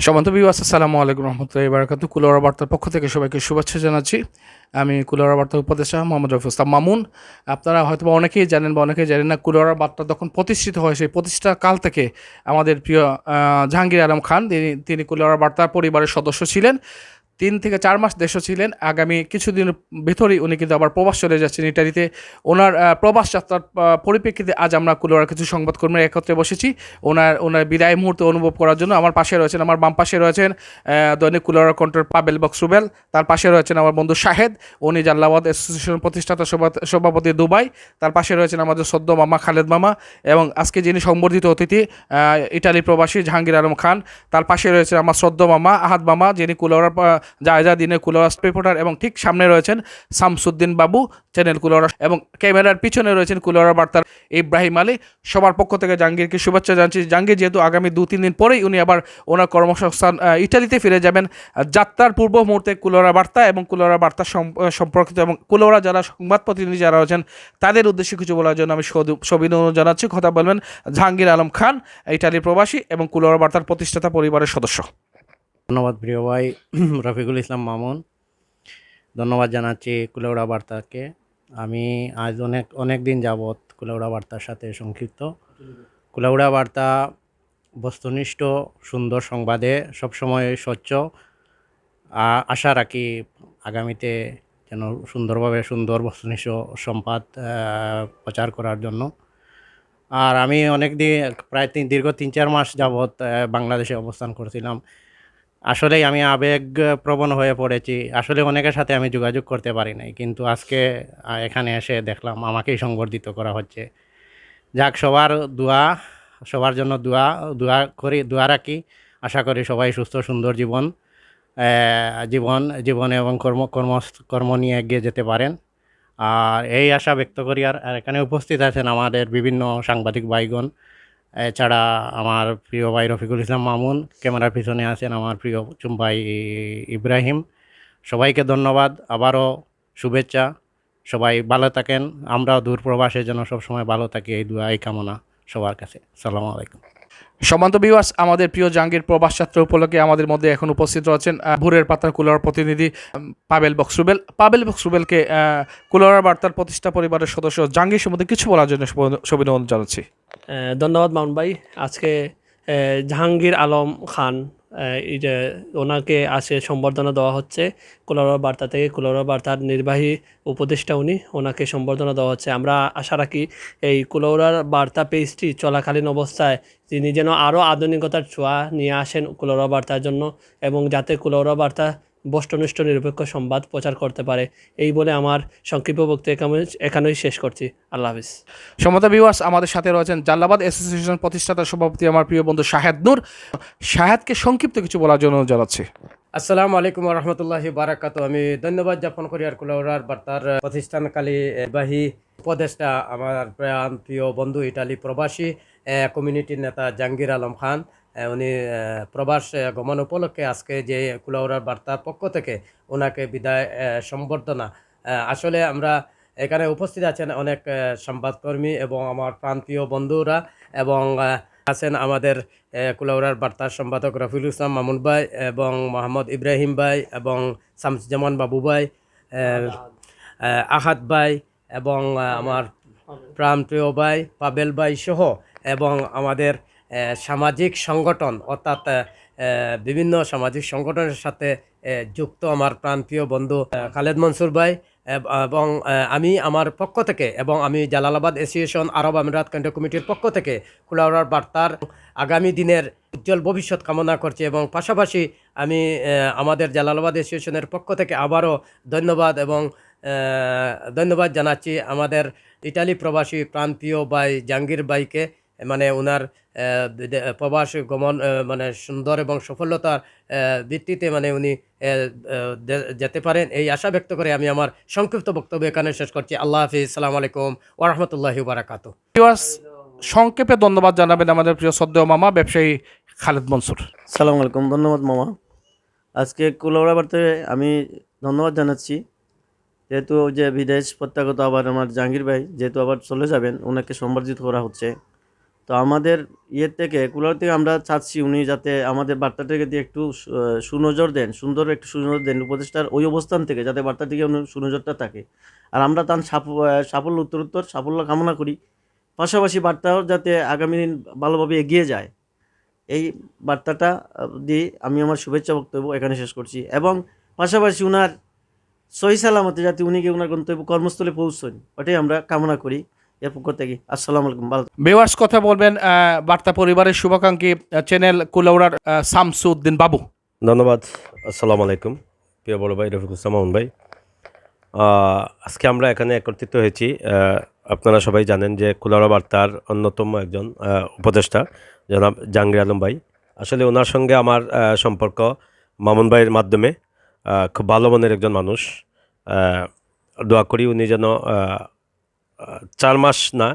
সম্মানিত ভিউয়ার্স, আসসালামু আলাইকুম রহমতুল্লাহি বারাকাতু। কুলাউড়া বার্তার পক্ষ থেকে সবাইকে শুভেচ্ছা জানাচ্ছি। আমি কুলাউড়া বার্তার উপদেষ্টা মোহাম্মদ রফিকুল ইসলাম মামুন। আপনারা হয়তো অনেকেই জানেন বা অনেকেই জানেন না, কুলাউড়া বার্তা যখন প্রতিষ্ঠিত হয় সেই প্রতিষ্ঠা কাল থেকে আমাদের প্রিয় জাহাঙ্গীর আলম খান তিনি কুলাউড়া বার্তার পরিবারের সদস্য ছিলেন। 3 থেকে 4 মাস দেশে ছিলেন। আগামী কিছুদিনের ভেতরেই উনি কিন্তু আবার প্রবাস চলে যাচ্ছেন ইটালিতে। ওনার প্রবাস যাত্রার পরিপ্রেক্ষিতে আজ আমরা কুলাউড়ার কিছু সংবাদকর্মীরা একত্রে বসেছি ওনার বিদায় মুহূর্তে অনুভব করার জন্য। আমার পাশে রয়েছেন, আমার বাম পাশে রয়েছেন দৈনিক কুলাউড়া কণ্ঠের পাবেল বক্স রুবেল। তার পাশে রয়েছেন আমার বন্ধু শাহেদ, উনি জালালাবাদ অ্যাসোসিয়েশন প্রতিষ্ঠাতা সভাপতি দুবাই। তার পাশে রয়েছেন আমাদের সদ্য মামা খালেদ মামা, এবং আজকে যিনি সংবর্ধিত অতিথি ইটালি প্রবাসী জাহাঙ্গীর আলম খান। তার পাশে রয়েছে আমার সদ্য মামা আহাদ মামা, যিনি কুলাউড়ার জায়জা দিনে কুলাউড়া রিপোর্টার, এবং ঠিক সামনে রয়েছেন শামসুদ্দিন বাবু, চ্যানেল কুলাউড়া, এবং ক্যামেরার পিছনে রয়েছেন কুলাউড়া বার্তার ইব্রাহিম আলী। সবার পক্ষ থেকে জাহাঙ্গীরকে শুভেচ্ছা জানাচ্ছি। জাহাঙ্গীর যেহেতু আগামী 2-3 দিন পরেই উনি আবার ওনার কর্মসংস্থান ইটালিতে ফিরে যাবেন, যাত্রার পূর্ব মুহূর্তে কুলাউড়া বার্তা এবং কুলাউড়া বার্তা সম্পর্কিত এবং কুলাউড়া যারা সংবাদ প্রতিনিধি যারা রয়েছেন তাদের উদ্দেশ্যে কিছু বলার জন্য আমি সবিনয় অনুরোধ জানাচ্ছি। কথা বলবেন জাহাঙ্গীর আলম খান, ইটালি প্রবাসী এবং কুলাউড়া বার্তার প্রতিষ্ঠাতা পরিবারের সদস্য। ধন্যবাদ প্রিয় ভাই রফিকুল ইসলাম মামুন। ধন্যবাদ জানাচ্ছি কুলাউড়া বার্তাকে। আমি আজ অনেক দিন যাবৎ কুলাউড়া বার্তার সাথে সংক্ষিপ্ত। কুলাউড়া বার্তা বস্তুনিষ্ঠ সুন্দর সংবাদে সবসময় স্বচ্ছ। আশা রাখি আগামীতে যেন সুন্দর বস্তুনিষ্ঠ সংবাদ প্রচার করার জন্য। আর আমি প্রায় দীর্ঘ 3-4 মাস যাবৎ বাংলাদেশে অবস্থান করছিলাম। আসলেই আমি আবেগপ্রবণ হয়ে পড়েছি। আসলে অনেকের সাথে আমি যোগাযোগ করতে পারি নাই, কিন্তু আজকে এখানে এসে দেখলাম আমাকেই সংবর্ধিত করা হচ্ছে। যাক, সবার জন্য দোয়া রাখি। আশা করি সবাই সুস্থ সুন্দর জীবন এবং কর্ম নিয়ে এগিয়ে যেতে পারেন। আর এই আশা ব্যক্ত করি। আর এখানে উপস্থিত আছেন আমাদের বিভিন্ন সাংবাদিক ভাইগণ। এছাড়া আমার প্রিয় ভাই রফিকুল ইসলাম মামুন, ক্যামেরার পিছনে আছেন আমার প্রিয় ভাই ইব্রাহিম। সবাইকে ধন্যবাদ, আবারও শুভেচ্ছা। সবাই ভালো থাকেন। আমরাও দূর প্রবাসে যেন সবসময় ভালো থাকি, এই কামনা সবার কাছে। আসসালামু আলাইকুম। সম্মানিত ভিউয়ার্স, আমাদের প্রিয় জাহাঙ্গীর প্রবাস যাত্রা উপলক্ষে আমাদের মধ্যে এখন উপস্থিত রয়েছেন ভোরের পাতার কুলাউড়ার প্রতিনিধি পাবেল বক্স রুবেল। পাবেল বক্স রুবেলকে কুলাউড়া বার্তার প্রতিষ্ঠা পরিবারের সদস্য জাহাঙ্গীর সম্বন্ধে কিছু বলার জন্য সবিনয় অনুরোধ জানাচ্ছি। ধন্যবাদ মামুন ভাই। আজকে জাহাঙ্গীর আলম খান, এই যে ওনাকে আসে সম্বর্ধনা দেওয়া হচ্ছে কুলাউড়া বার্তা থেকে। কুলাউড়া বার্তার নির্বাহী উপদেষ্টা উনি, ওনাকে সম্বর্ধনা দেওয়া হচ্ছে। আমরা আশা রাখি এই কুলাউড়ার বার্তা পেজটি চলাকালীন অবস্থায় তিনি যেন আরও আধুনিকতার ছোঁয়া নিয়ে আসেন কুলাউড়া বার্তার জন্য, এবং যাতে কুলাউড়া বার্তা বস্তুনিষ্ঠ নিরপেক্ষ সংবাদ প্রচার করতে পারে। এই বলে আমার সংক্ষিপ্ত বক্তব্য এখানেই শেষ করছি। আল্লাহ হাফিজ। সম্মানিত ভিউয়ার্স, আমাদের সাথে রয়েছেন জালালাবাদ অ্যাসোসিয়েশন প্রতিষ্ঠাতা সভাপতি আমার প্রিয় বন্ধু শাহেদ নূর। শাহেদকে সংক্ষিপ্ত কিছু বলার জন্য জানাচ্ছি। আসসালামু আলাইকুম রহমতুল্লাহি বারাকাত। আমি ধন্যবাদ জ্ঞাপন করি আর কুলাউড়ার বার্তার প্রতিষ্ঠানকালী বাহী উপদেষ্টা আমার প্রিয় বন্ধু ইটালি প্রবাসী কমিউনিটির নেতা জাহাঙ্গীর আলম খান। উনি প্রবাস গমন উপলক্ষে আজকে যে কুলাউড়ার বার্তার পক্ষ থেকে ওনাকে বিদায় সম্বর্ধনা। আসলে আমরা এখানে উপস্থিত আছেন অনেক সংবাদকর্মী এবং আমার প্রান্তীয় বন্ধুরা, এবং আছেন আমাদের কুলাউড়ার বার্তার সম্পাদক রফিকুল ইসলাম মামুন ভাই এবং মোহাম্মদ ইব্রাহিম ভাই এবং শামসুজ্জামান বাবু ভাই, আহাদ ভাই এবং আমার প্রাণপ্রিয় ভাই পাবেল ভাই সহ, এবং আমাদের সামাজিক সংগঠন অর্থাৎ বিভিন্ন সামাজিক সংগঠনের সাথে যুক্ত আমার প্রাণপ্রিয় বন্ধু খালেদ মনসুর ভাই, এবং আমি আমার পক্ষ থেকে এবং আমি জালালাবাদ অ্যাসোসিয়েশন আরব আমিরাত কেন্দ্রীয় কমিটির পক্ষ থেকে কুলাউড়ার বার্তার আগামী দিনের উজ্জ্বল ভবিষ্যৎ কামনা করছি। এবং পাশাপাশি আমি আমাদের জালালাবাদ অ্যাসোসিয়েশনের পক্ষ থেকে আবারও ধন্যবাদ জানাচ্ছি আমাদের ইটালি প্রবাসী প্রান্তীয় ভাই জাহাঙ্গীর ভাইকে, মানে ওনার প্রবাস গমন মানে সুন্দর এবং সফলতার ভিত্তিতে মানে উনি যেতে পারেন, এই আশা ব্যক্ত করে আমি আমার সংক্ষিপ্ত বক্তব্য এখানে শেষ করছি। আল্লাহ হাফিজ। আসসালামু আলাইকুম ওয়া রাহমাতুল্লাহি ওয়া বারাকাতুহু। সংক্ষেপে ধন্যবাদ জানাবেন আমাদের প্রিয় সদ্য মামা ব্যবসায়ী খালেদ মনসুর। সালামু আলাইকুম। ধন্যবাদ মামা। আজকে কুলাউড়া বার্তায় আমি ধন্যবাদ জানাচ্ছি, যেহেতু যে বিদেশ প্রত্যাগত আবার আমার জাহাঙ্গীর ভাই যেহেতু আবার চলে যাবেন, ওনাকে সম্বর্ধিত করা হচ্ছে। তো আমাদের ইয়ের থেকে কুলার থেকে আমরা চাচ্ছি উনি যাতে আমাদের বার্তাটাকে দিয়ে একটু সুনজর দেন, সুন্দর একটু সুনজর দেন, উপদেষ্টার ওই অবস্থান থেকে যাতে বার্তার দিকে সুনজরটা থাকে। আর আমরা তার সাফল্য উত্তরোত্তর সাফল্য কামনা করি। পাশাপাশি বার্তাও যাতে আগামী দিন ভালোভাবে এগিয়ে যায়, এই বার্তাটা দিয়ে আমি আমার শুভেচ্ছা বক্তব্য এখানে শেষ করছি। এবং পাশাপাশি উনার সহি সালামতে যাতে উনি গিয়ে উনার গন্তব্য কর্মস্থলে পৌঁছন, ওটাই আমরা কামনা করি এর পক্ষ থেকে। আসসালামু আলাইকুম। ভালো ভিউয়ার্স, কথা বলবেন বার্তা পরিবারের শুভাকাঙ্ক্ষী চ্যানেল কুলাউড়ার শামসুদ্দিন বাবু। ধন্যবাদ। আসসালামু আলাইকুম প্রিয় বড় ভাই রফিকুল ইসলাম মামুন ভাই। আজকে আমরা এখানে একত্রিত হয়েছি। আপনারা সবাই জানেন যে কুলাউড়া বার্তার অন্যতম একজন উপদেষ্টা জনাব জাহাঙ্গীর আলম ভাই। আসলে ওনার সঙ্গে আমার সম্পর্ক মামুন ভাইয়ের মাধ্যমে। খুব ভালো মনের একজন মানুষ। দোয়া করি উনি যেন 4 মাস না,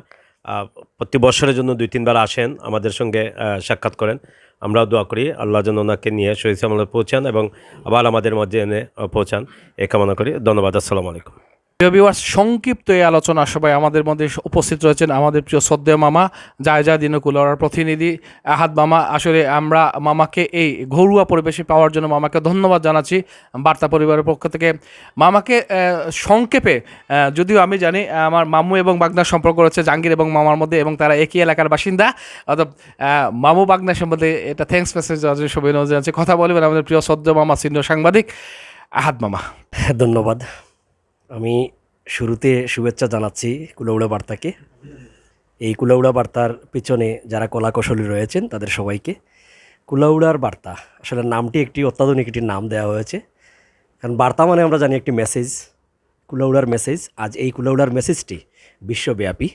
প্রতি বছরের জন্য 2-3 বার আসেন, আমাদের সঙ্গে সাক্ষাৎ করেন। আমরাও দোয়া করি আল্লাহ যেন ওনাকে নিয়ে সহিহ সালামতে পৌঁছান এবং আবার আমাদের মধ্যে এনে পৌঁছান, এ কামনা করি। ধন্যবাদ। আসসালামু আলাইকুম। প্রিয় ভিউয়ার্স, সংক্ষিপ্ত এই আলোচনা সবাই আমাদের মধ্যে উপস্থিত রয়েছেন আমাদের প্রিয় শ্রদ্ধেয় মামা জায়জা দিন কুলাউড়ার প্রতিনিধি আহাদ মামা। আসলে আমরা মামাকে এই ঘরোয়া পরিবেশে পাওয়ার জন্য মামাকে ধন্যবাদ জানাচ্ছি বার্তা পরিবারের পক্ষ থেকে। মামাকে সংক্ষেপে, যদিও আমি জানি আমার মামু এবং বাগনার সম্পর্ক রয়েছে জাহাঙ্গীর এবং মামার মধ্যে, এবং তারা একই এলাকার বাসিন্দা, অর্থাৎ মামু বাগনার সম্বন্ধে এটা থ্যাঙ্কস মেসেজ সবাই জানাচ্ছি। কথা বলবেন আমাদের প্রিয় শ্রদ্ধেয় মামা সিনিয়র সাংবাদিক আহাদ মামা। ধন্যবাদ। আমি শুরুতে শুভেচ্ছা জানাচ্ছি কুলাউড়া বার্তাকে। এই কুলাউড়া বার্তার পিছনে যারা কলাকৌশলী রয়েছেন তাদের সবাইকে। কুলাউড়ার বার্তা আসলে নামটি একটি অত্যাধুনিক একটি নাম দেওয়া হয়েছে, কারণ বার্তা মানে আমরা জানি একটি মেসেজ, কুলাউড়ার মেসেজ। আজ এই কুলাউড়ার মেসেজটি বিশ্বব্যাপী,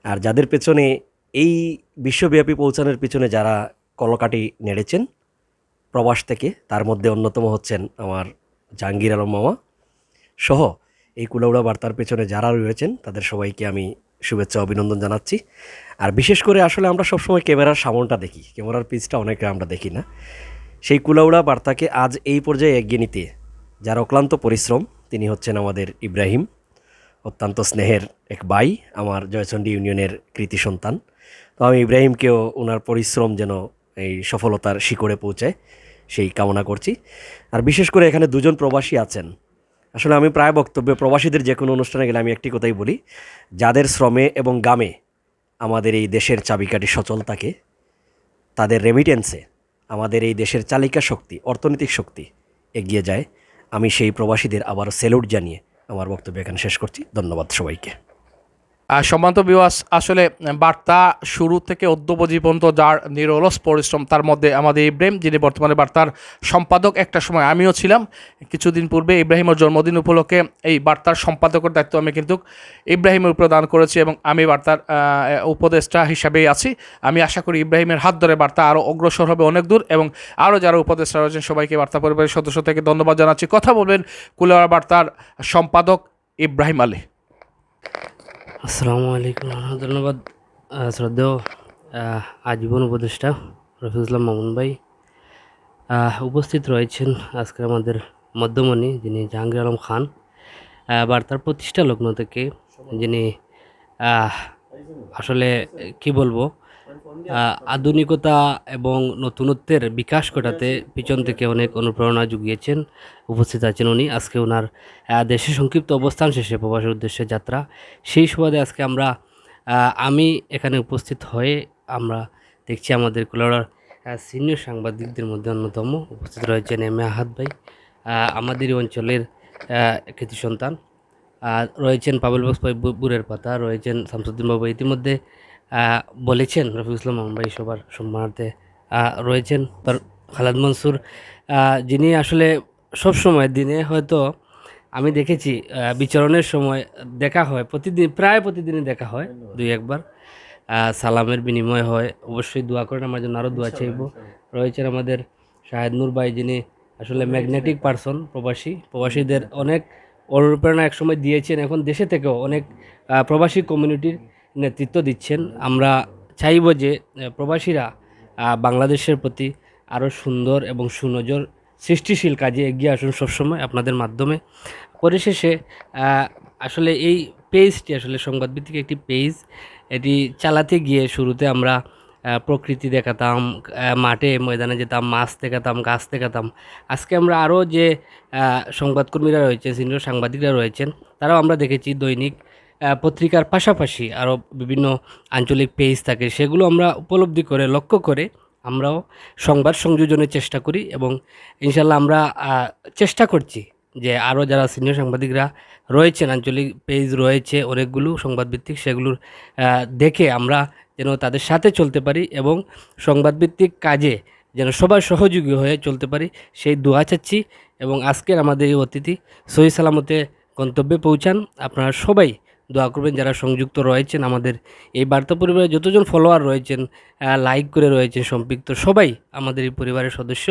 আর যাদের পেছনে এই বিশ্বব্যাপী পৌঁছানোর পিছনে যারা কলকাঠি নেড়েছেন প্রবাস থেকে, তার মধ্যে অন্যতম হচ্ছেন আমার জাহাঙ্গীর আলম মামা সহ এই কুলাউড়া বার্তার পেছনে যারা রয়েছেন তাদের সবাইকে আমি শুভেচ্ছা অভিনন্দন জানাচ্ছি। আর বিশেষ করে আসলে আমরা সবসময় ক্যামেরার সামনটা দেখি, ক্যামেরার পিছটা অনেকে আমরা দেখি না। সেই কুলাউড়া বার্তাকে আজ এই পর্যায়ে এগিয়ে নিতে যার অক্লান্ত পরিশ্রম, তিনি হচ্ছেন আমাদের ইব্রাহিম, অত্যন্ত স্নেহের এক ভাই, আমার জয়চণ্ডী ইউনিয়নের কৃতি সন্তান। তো আমি ইব্রাহিমকেও ওনার পরিশ্রম যেন এই সফলতার শিখরে পৌঁছায় সেই কামনা করছি। আর বিশেষ করে এখানে দুজন প্রবাসী আছেন। আসলে আমি প্রায় বক্তব্যে প্রবাসীদের যে কোনো অনুষ্ঠানে গেলে আমি একটি কথাই বলি, যাদের শ্রমে এবং গামে আমাদের এই দেশের চাবিকাঠি সচল থাকে, তাদের রেমিটেন্সে আমাদের এই দেশের চালিকা শক্তি, অর্থনৈতিক শক্তি এগিয়ে যায়। আমি সেই প্রবাসীদের আবার স্যালুট জানিয়ে আমার বক্তব্য এখানে শেষ করছি। ধন্যবাদ সবাইকে। সম্মানিত ভিউয়ার্স, আসলে বার্তা শুরু থেকে অদ্যবধি পর্যন্ত যার নিরলস পরিশ্রম, তার মধ্যে আমাদের ইব্রাহিম, যিনি বর্তমানে বার্তার সম্পাদক। একটা সময় আমিও ছিলাম। কিছুদিন পূর্বে ইব্রাহিমের জন্মদিন উপলক্ষে এই বার্তার সম্পাদকের দায়িত্ব আমি কিন্তু ইব্রাহিমের উপরে দান করেছি, এবং আমি বার্তার উপদেষ্টা হিসাবেই আছি। আমি আশা করি ইব্রাহিমের হাত ধরে বার্তা আরও অগ্রসর হবে অনেক দূর, এবং আরও যারা উপদেষ্টা রয়েছেন সবাইকে বার্তা পরিবারের সদস্য থেকে ধন্যবাদ জানাচ্ছি। কথা বলবেন কুলাউড়া বার্তার সম্পাদক ইব্রাহিম আলী। আসসালামু আলাইকুম। ধন্যবাদ শ্রদ্ধেয় আজীবন উপদেষ্টা রফিকুল ইসলাম মামুন ভাই। উপস্থিত রয়েছেন আজকে আমাদের মধ্যমণি, যিনি জাহাঙ্গীর আলম খান, বার্তার প্রতিষ্ঠা লগ্ন থেকে, যিনি আসলে কি বলবো, আধুনিকতা এবং নতুনত্বের বিকাশ ঘটাতে পিছন থেকে অনেক অনুপ্রেরণা জুগিয়েছেন। উপস্থিত আছেন উনি। আজকে ওনার দেশে সংক্ষিপ্ত অবস্থান শেষে প্রবাসের উদ্দেশ্যে যাত্রা, সেই সুবাদে আজকে আমি এখানে উপস্থিত হয়ে আমরা দেখছি আমাদের কুলাউড়ার সিনিয়র সাংবাদিকদের মধ্যে অন্যতম উপস্থিত রয়েছেন এম এ আহাদ ভাই, আমাদের এই অঞ্চলের কৃতি সন্তান, রয়েছেন পাবেল বক্স ভাই বুরের পাতা, রয়েছেন শামসুদ্দিন বাবু, ইতিমধ্যে বলেছেন রফিকুল ইসলাম মামুন ভাই সবার সম্মানার্থে রয়েছেন খালেদ মনসুর, যিনি আসলে সবসময় দিনে হয়তো আমি দেখেছি বিচরণের সময় দেখা হয়, প্রায় প্রতিদিনই দেখা হয়, 2-1 বার সালামের বিনিময় হয়। অবশ্যই দোয়া করেন আমার জন্য, আরও দোয়া চাইব। রয়েছেন আমাদের শাহেদ নূর ভাই, যিনি আসলে ম্যাগনেটিক পারসন, প্রবাসীদের অনেক অনুপ্রেরণা একসময় দিয়েছেন, এখন দেশে থেকেও অনেক প্রবাসী কমিউনিটির নেতৃত্ব দিচ্ছেন। আমরা চাইব যে প্রবাসীরা বাংলাদেশের প্রতি আরও সুন্দর এবং সুনজর সৃষ্টিশীল কাজে এগিয়ে আসুন সবসময় আপনাদের মাধ্যমে। পরিশেষে আসলে এই পেজটি আসলে সংবাদভিত্তিক একটি পেজ, এটি চালাতে গিয়ে শুরুতে আমরা প্রকৃতি দেখাতাম, মাঠে ময়দানে যেতাম, মাছ দেখাতাম, গাছ দেখাতাম। আজকে আমরা আরও যে সংবাদকর্মীরা রয়েছে, সিনিয়র সাংবাদিকরা রয়েছেন, তারাও আমরা দেখেছি দৈনিক পত্রিকার পাশাপাশি আরও বিভিন্ন আঞ্চলিক পেজ থাকে, সেগুলো আমরা উপলব্ধি করে লক্ষ্য করে আমরাও সংবাদ সংযোজনের চেষ্টা করি এবং ইনশাল্লাহ আমরা চেষ্টা করছি যে আরও যারা সিনিয়র সাংবাদিকরা রয়েছেন, আঞ্চলিক পেজ রয়েছে অনেকগুলো সংবাদভিত্তিক, সেগুলোর দেখে আমরা যেন তাদের সাথে চলতে পারি এবং সংবাদভিত্তিক কাজে যেন সবাই সহযোগী হয়ে চলতে পারি, সেই দোয়া চাচ্ছি। এবং আজকের আমাদের এই অতিথি সহি সালামতে গন্তব্যে পৌঁছান। আপনারা সবাই দোয়া করবেন, যারা সংযুক্ত রয়েছেন আমাদের এই বার্তা পরিবারে, যতজন ফলোয়ার রয়েছেন, লাইক করে রয়েছেন, সম্পৃক্ত সবাই আমাদের এই পরিবারের সদস্য।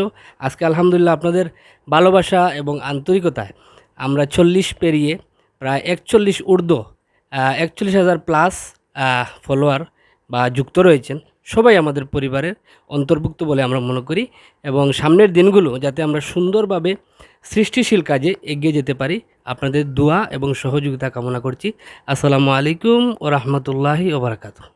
আজকে আলহামদুলিল্লাহ আপনাদের ভালোবাসা এবং আন্তরিকতায় আমরা 40 পেরিয়ে প্রায় 41 ঊর্ধ্ব 41,000 প্লাস ফলোয়ার বা যুক্ত রয়েছেন, সবাই আমাদের পরিবারের অন্তর্ভুক্ত বলে আমরা মনে করি। এবং সামনের দিনগুলো যাতে আমরা সুন্দরভাবে সৃষ্টিশীল কাজে এগিয়ে যেতে পারি, আপনাদের দোয়া এবং সহযোগিতা কামনা করছি। আসসালামু আলাইকুম ওয়া রাহমাতুল্লাহি ওয়া বারাকাতুহু।